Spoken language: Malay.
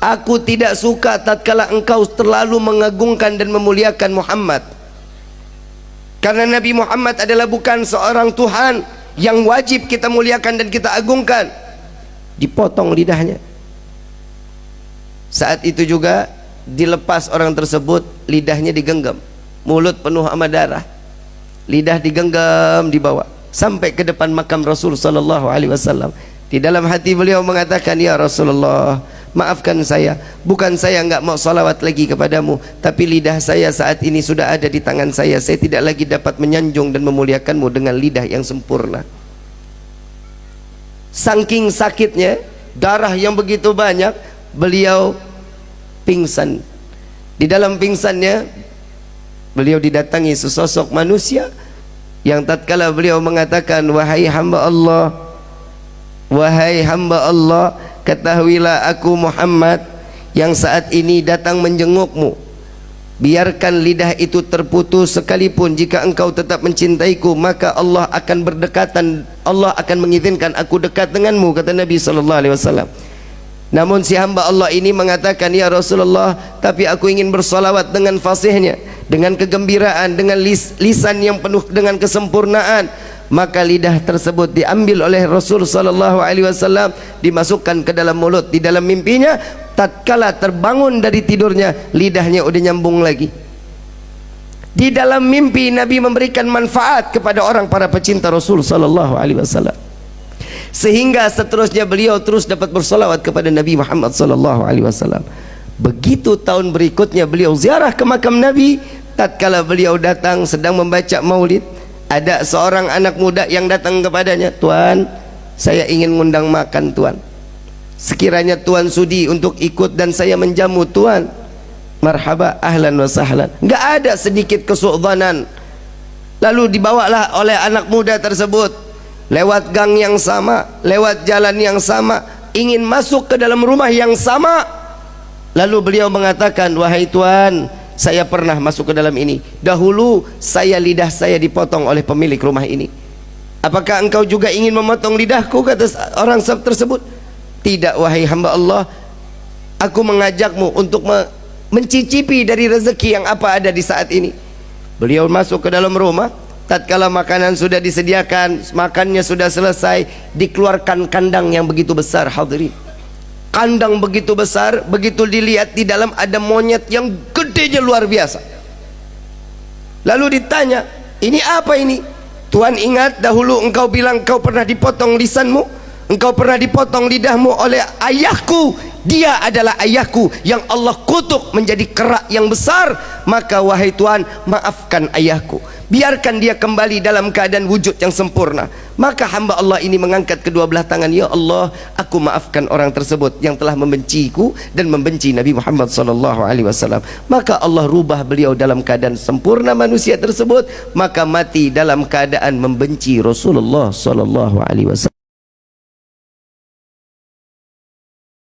Aku tidak suka tatkala engkau terlalu mengagungkan dan memuliakan Muhammad, karena Nabi Muhammad adalah bukan seorang Tuhan yang wajib kita muliakan dan kita agungkan. Dipotong lidahnya. Saat itu juga dilepas orang tersebut, lidahnya digenggam, mulut penuh sama darah, lidah digenggam, dibawa sampai ke depan makam Rasul sallallahu alaihi wasallam. Di dalam hati beliau mengatakan, ya Rasulullah, maafkan saya, bukan saya enggak mau salawat lagi kepadamu, tapi lidah saya saat ini sudah ada di tangan saya tidak lagi dapat menyanjung dan memuliakanmu dengan lidah yang sempurna. Saking sakitnya, darah yang begitu banyak, beliau pingsan. Di dalam pingsannya, beliau didatangi sesosok manusia yang tatkala beliau mengatakan, wahai hamba Allah, wahai hamba Allah, ketahuilah aku Muhammad yang saat ini datang menjengukmu. Biarkan lidah itu terputus sekalipun, jika engkau tetap mencintaiku, maka Allah akan berdekatan, Allah akan mengizinkan aku dekat denganmu, kata Nabi sallallahu alaihi wasallam. Namun si hamba Allah ini mengatakan, ya Rasulullah, tapi aku ingin bersolawat dengan fasihnya, dengan kegembiraan, dengan lisan yang penuh dengan kesempurnaan. Maka lidah tersebut diambil oleh Rasul sallallahu alaihi wasallam, dimasukkan ke dalam mulut. Di dalam mimpinya, tatkala terbangun dari tidurnya, lidahnya udah nyambung lagi. Di dalam mimpi Nabi memberikan manfaat kepada orang para pecinta Rasul sallallahu alaihi wasallam, sehingga seterusnya beliau terus dapat bersolawat kepada Nabi Muhammad sallallahu alaihi wasallam. Begitu tahun berikutnya beliau ziarah ke makam Nabi, tatkala beliau datang sedang membaca maulid, ada seorang anak muda yang datang kepadanya, Tuan, saya ingin ngundang makan Tuan, sekiranya Tuan sudi untuk ikut dan saya menjamu Tuan. Marhaba, ahlan wa sahlan. Enggak ada sedikit kesu'dhanan. Lalu dibawalah oleh anak muda tersebut lewat gang yang sama, lewat jalan yang sama, ingin masuk ke dalam rumah yang sama. Lalu beliau mengatakan, wahai Tuan, saya pernah masuk ke dalam ini. Dahulu lidah saya dipotong oleh pemilik rumah ini. Apakah engkau juga ingin memotong lidahku, kata orang tersebut. Tidak, wahai hamba Allah, aku mengajakmu untuk mencicipi dari rezeki yang apa ada di saat ini. Beliau masuk ke dalam rumah. Tatkala makanan sudah disediakan, makannya sudah selesai, dikeluarkan kandang yang begitu besar, hadirin. Kandang begitu besar, begitu dilihat di dalam ada monyet yang gedenya luar biasa. Lalu ditanya, ini apa ini? Tuan, ingat dahulu engkau bilang engkau pernah dipotong lisanmu, engkau pernah dipotong lidahmu oleh ayahku. Dia adalah ayahku yang Allah kutuk menjadi kerak yang besar. Maka wahai Tuhan, maafkan ayahku, biarkan dia kembali dalam keadaan wujud yang sempurna. Maka hamba Allah ini mengangkat kedua belah tangan, ya Allah, aku maafkan orang tersebut yang telah membenciku dan membenci Nabi Muhammad sallallahu alaihi wasallam. Maka Allah rubah beliau dalam keadaan sempurna manusia tersebut, maka mati dalam keadaan membenci Rasulullah sallallahu alaihi wasallam.